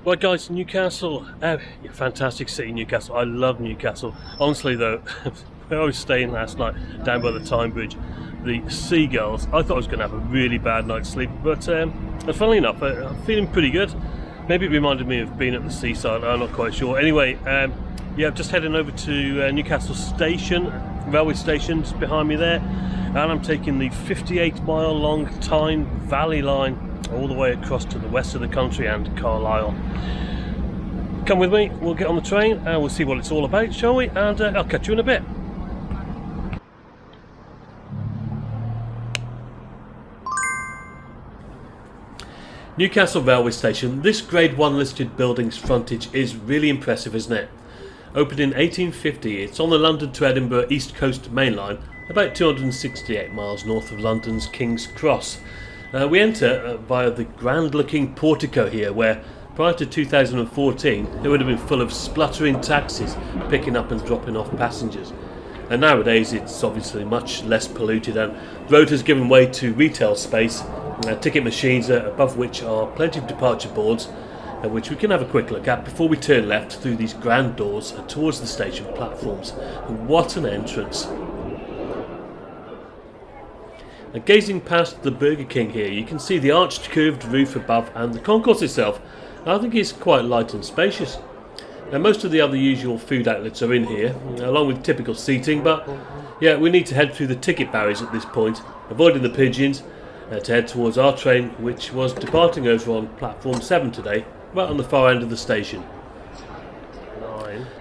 Right guys, Newcastle, yeah, fantastic city Newcastle. I love Newcastle. Honestly though, where I was staying last night down by the Tyne Bridge, the seagulls, I thought I was going to have a really bad night's sleep, but funnily enough, I'm feeling pretty good. Maybe it reminded me of being at the seaside, I'm not quite sure. Anyway, yeah, I'm just heading over to Newcastle station, railway station just behind me there, and I'm taking the 58-mile long Tyne Valley line all the way across to the west of the country and Carlisle. Come with me, we'll get on the train and we'll see what it's all about, shall we? And I'll catch you in a bit. Newcastle railway station. This grade 1 listed building's frontage is really impressive, isn't it? Opened in 1850, it's on the London to Edinburgh East Coast main line, about 268 miles north of London's King's Cross. We enter via the grand looking portico here, where prior to 2014 it would have been full of spluttering taxis picking up and dropping off passengers. And nowadays it's obviously much less polluted, and the road has given way to retail space, ticket machines above which are plenty of departure boards, which we can have a quick look at before we turn left through these grand doors towards the station platforms. And what an entrance! Gazing past the Burger King here, you can see the arched curved roof above, and the concourse itself I think is quite light and spacious. Now, most of the other usual food outlets are in here, along with typical seating, but yeah, we need to head through the ticket barriers at this point, avoiding the pigeons, to head towards our train, which was departing over on platform 7 today, right on the far end of the station.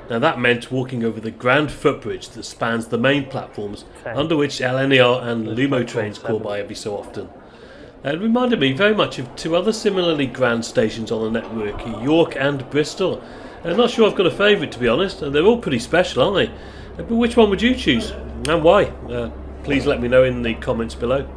Now that meant walking over the grand footbridge that spans the main platforms, under which LNER and Lumo trains call by every so often. It reminded me very much of two other similarly grand stations on the network, York and Bristol. I'm not sure I've got a favourite, to be honest, and they're all pretty special, aren't they? But which one would you choose, and why? Please let me know in the comments below.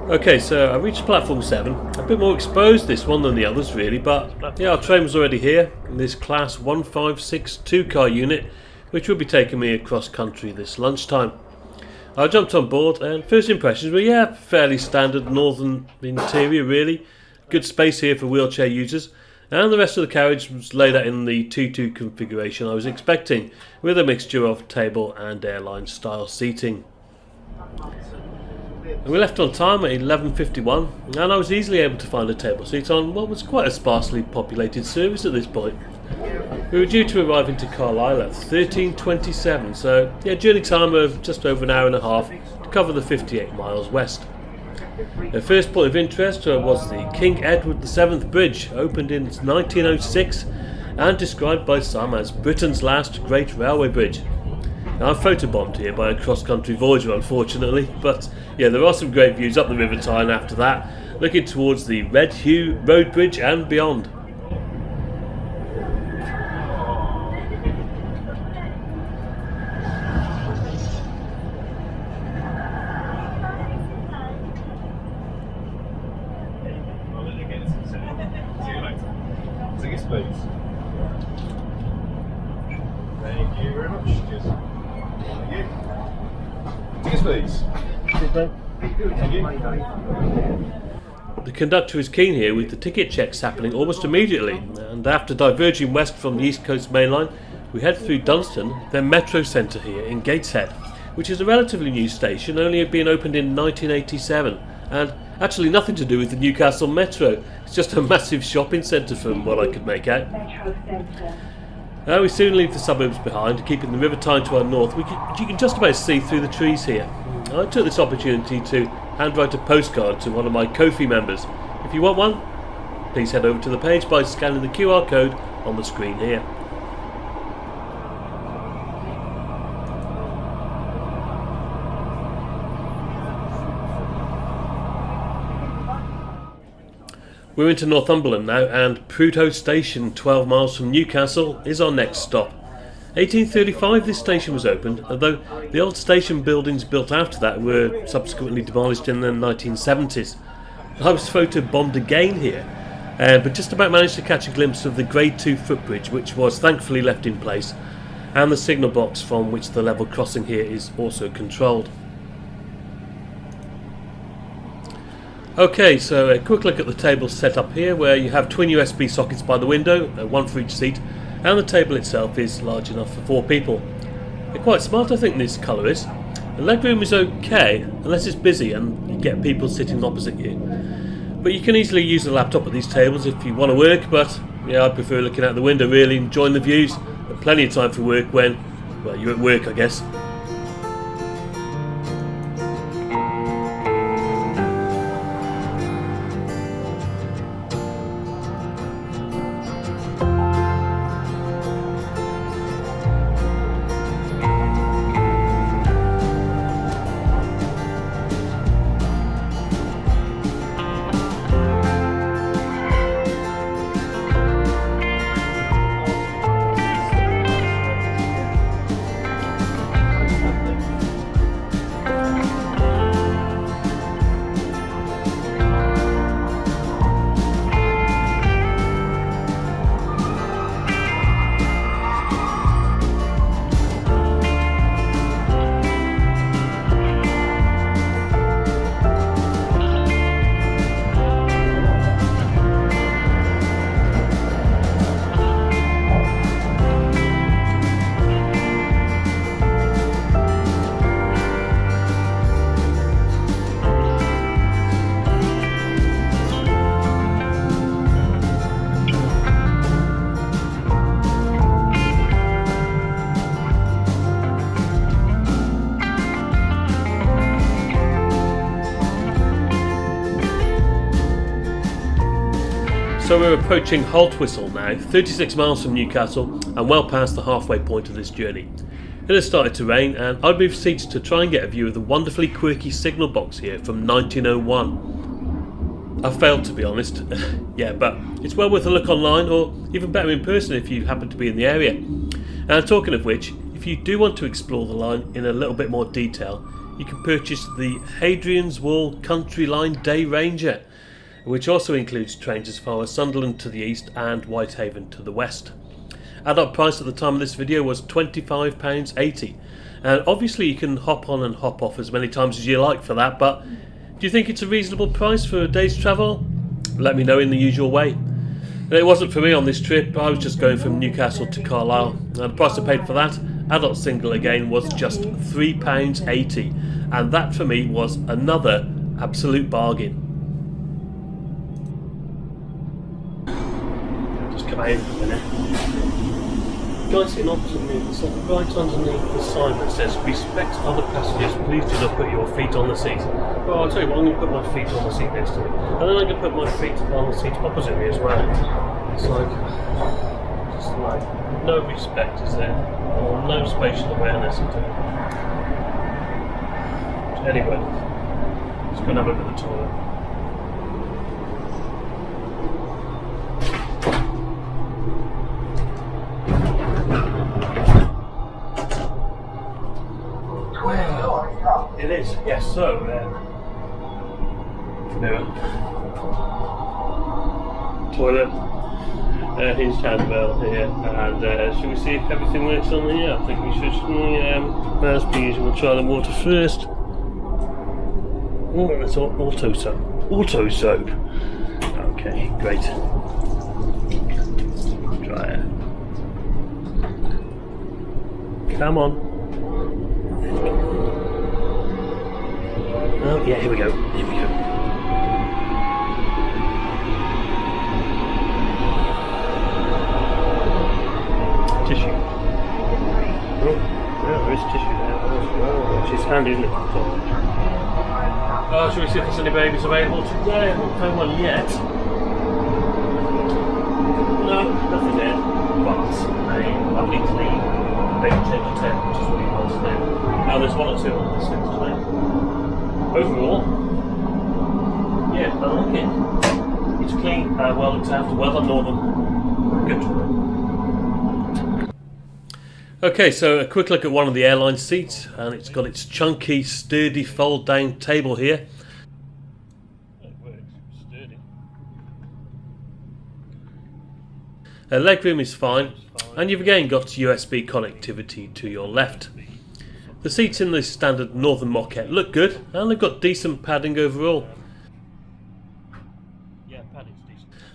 Okay, so I reached platform 7, a bit more exposed this one than the others really, but yeah, our train was already here, in this class 1562 car unit, which will be taking me across country this lunchtime. I jumped on board and first impressions were, yeah, fairly standard northern interior really, good space here for wheelchair users, and the rest of the carriage was laid out in the 2-2 configuration I was expecting, with a mixture of table and airline style seating. We left on time at 11:51, and I was easily able to find a table seat on what was quite a sparsely populated service at this point. We were due to arrive into Carlisle at 13:27, so yeah, journey time of just over an hour and a half to cover the 58 miles west. The first point of interest was the King Edward VII Bridge, opened in 1906 and described by some as Britain's last great railway bridge. Now, I'm photobombed here by a cross-country voyager, unfortunately, but yeah, there are some great views up the River Tyne after that, looking towards the Red Hugh Road Bridge and beyond. Thank you very much. Cheers. Thank you. Tickets, please. Thank you. The conductor is keen here with the ticket checks happening almost immediately, and after diverging west from the East Coast main line, we head through Dunstan, then Metro Centre here in Gateshead, which is a relatively new station, only being opened in 1987, and actually nothing to do with the Newcastle Metro. It's just a massive shopping centre from what I could make out. We soon leave the suburbs behind, keeping the River Tyne to our north. You can just about see through the trees here. I took this opportunity to handwrite a postcard to one of my Ko-fi members. If you want one, please head over to the page by scanning the QR code on the screen here. We're into Northumberland now, and Prudhoe Station, 12 miles from Newcastle, is our next stop. 1835 this station was opened, although the old station buildings built after that were subsequently demolished in the 1970s. I was photo-bombed again here, but just about managed to catch a glimpse of the Grade 2 footbridge, which was thankfully left in place, and the signal box from which the level crossing here is also controlled. Okay, so a quick look at the table set up here, where you have twin USB sockets by the window, one for each seat, and the table itself is large enough for 4 people. They're quite smart, I think, this colour is. The legroom is okay, unless it's busy and you get people sitting opposite you. But you can easily use a laptop at these tables if you want to work, but yeah, I prefer looking out the window really, enjoying the views. But plenty of time for work when, well, you're at work, I guess. So we're approaching Haltwhistle now, 36 miles from Newcastle and well past the halfway point of this journey. It has started to rain and I'd moved seats to try and get a view of the wonderfully quirky signal box here from 1901. I failed, to be honest. Yeah, but it's well worth a look online, or even better in person if you happen to be in the area. And talking of which, if you do want to explore the line in a little bit more detail, you can purchase the Hadrian's Wall Country Line Day Ranger, which also includes trains as far as Sunderland to the east and Whitehaven to the west. Adult price at the time of this video was £25.80, and obviously you can hop on and hop off as many times as you like for that, but do you think it's a reasonable price for a day's travel? Let me know in the usual way. And it wasn't for me on this trip. I was just going from Newcastle to Carlisle, and the price I paid for that, adult single again, was just £3.80, and that for me was another absolute bargain. Just come out a minute. Guy sitting opposite me, it's right underneath the sign that says "Respect other passengers, please do not put your feet on the seat." Well, I'll tell you what, I'm going to put my feet on the seat next to me, and then I'm going to put my feet on the seat opposite me as well. It's like, just like, no respect is there, or no spatial awareness at all. Anyway, just going to have a look at the toilet. It is, yes, so mirror, toilet, hinged handbell here, and should we see if everything works on here? I think we should, as per usual, we'll try the water first. Oh, it's auto soap, okay, great. Try it. Come on. Oh, yeah, here we go. Tissue. Oh, yeah, there is tissue there. Oh, which is handy, isn't it? Oh, shall we see if there's any babies available today? I haven't found one yet. No, nothing there. But a lovely clean baby changer tent, which is what he wants now. Now there's one or two on this list today. Overall, yeah, I like it. It's clean, well looked after, well done Northern. Good. Okay, so a quick look at one of the airline seats, and it's got its chunky, sturdy fold-down table here. It works, sturdy. Legroom is fine, and you've again got USB connectivity to your left. The seats in this standard Northern moquette look good, and they've got decent padding overall.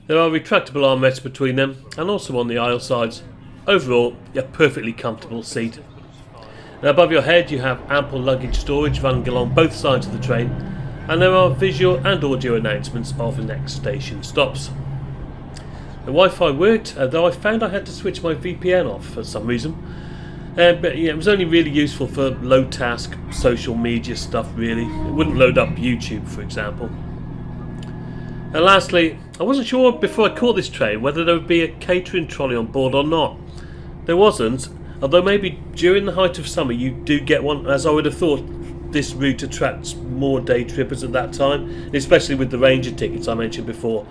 There are retractable armrests between them and also on the aisle sides. Overall, a perfectly comfortable seat. Now above your head you have ample luggage storage running along both sides of the train, and there are visual and audio announcements of the next station stops. The Wi-Fi worked, though I found I had to switch my VPN off for some reason. But yeah, it was only really useful for low task social media stuff really. It wouldn't load up YouTube, for example. And lastly, I wasn't sure before I caught this train whether there would be a catering trolley on board or not. There wasn't, although maybe during the height of summer you do get one, as I would have thought this route attracts more day trippers at that time, especially with the Ranger tickets I mentioned before.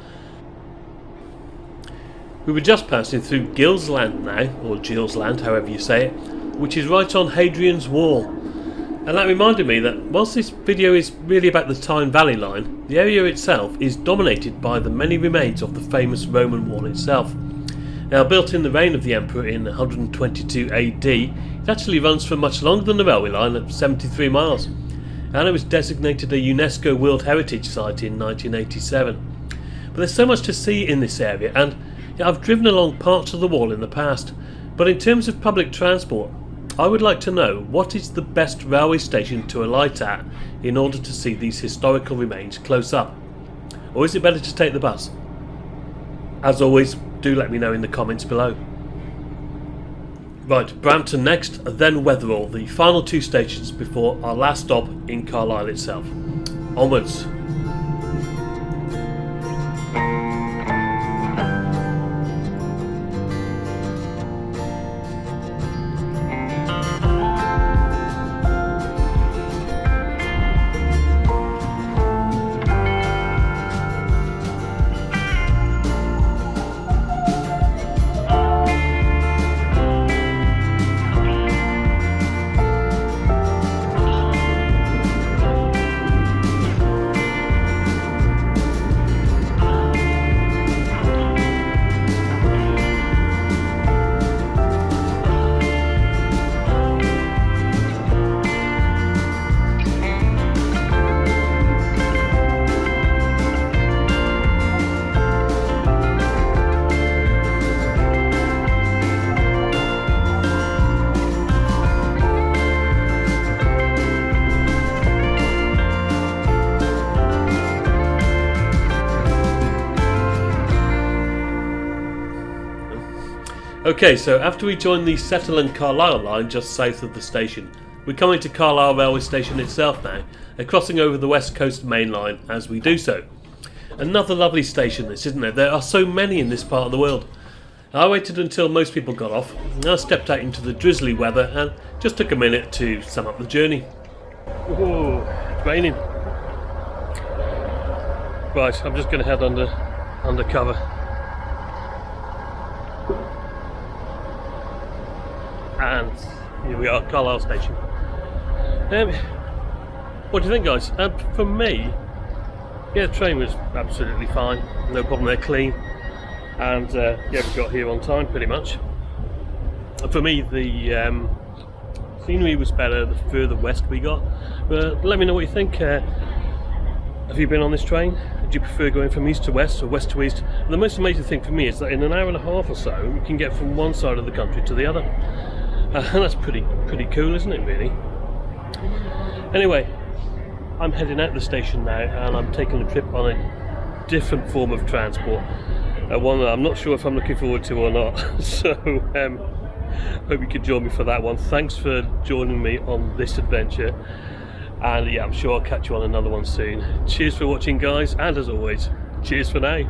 We were just passing through Gillsland now, or Gillsland, however you say it, which is right on Hadrian's Wall. And that reminded me that whilst this video is really about the Tyne Valley line, the area itself is dominated by the many remains of the famous Roman wall itself. Now built in the reign of the Emperor in 122 AD, it actually runs for much longer than the railway line at 73 miles. And it was designated a UNESCO World Heritage Site in 1987. But there's so much to see in this area, and I've driven along parts of the wall in the past, but in terms of public transport, I would like to know what is the best railway station to alight at in order to see these historical remains close up. Or is it better to take the bus? As always, do let me know in the comments below. Right, Brampton next, then Wetherall, the final two stations before our last stop in Carlisle itself. Onwards. Okay, so after we join the Settle and Carlisle line just south of the station, we're coming to Carlisle railway station itself now, and crossing over the West Coast main line as we do so. Another lovely station this, isn't there? There are so many in this part of the world. I waited until most people got off, and I stepped out into the drizzly weather and just took a minute to sum up the journey. Ooh, it's raining. Right, I'm just going to head under cover. And here we are, Carlisle station. What do you think, guys? For me, yeah, the train was absolutely fine, no problem, they're clean, and yeah, we got here on time pretty much. For me, the scenery was better the further west we got, but let me know what you think. Have you been on this train? Do you prefer going from east to west or west to east? The most amazing thing for me is that in an hour and a half or so, you can get from one side of the country to the other. And that's pretty cool, isn't it, really? Anyway, I'm heading out the station now, and I'm taking a trip on a different form of transport. One that I'm not sure if I'm looking forward to or not. So, hope you can join me for that one. Thanks for joining me on this adventure. And yeah, I'm sure I'll catch you on another one soon. Cheers for watching, guys, and as always, cheers for now.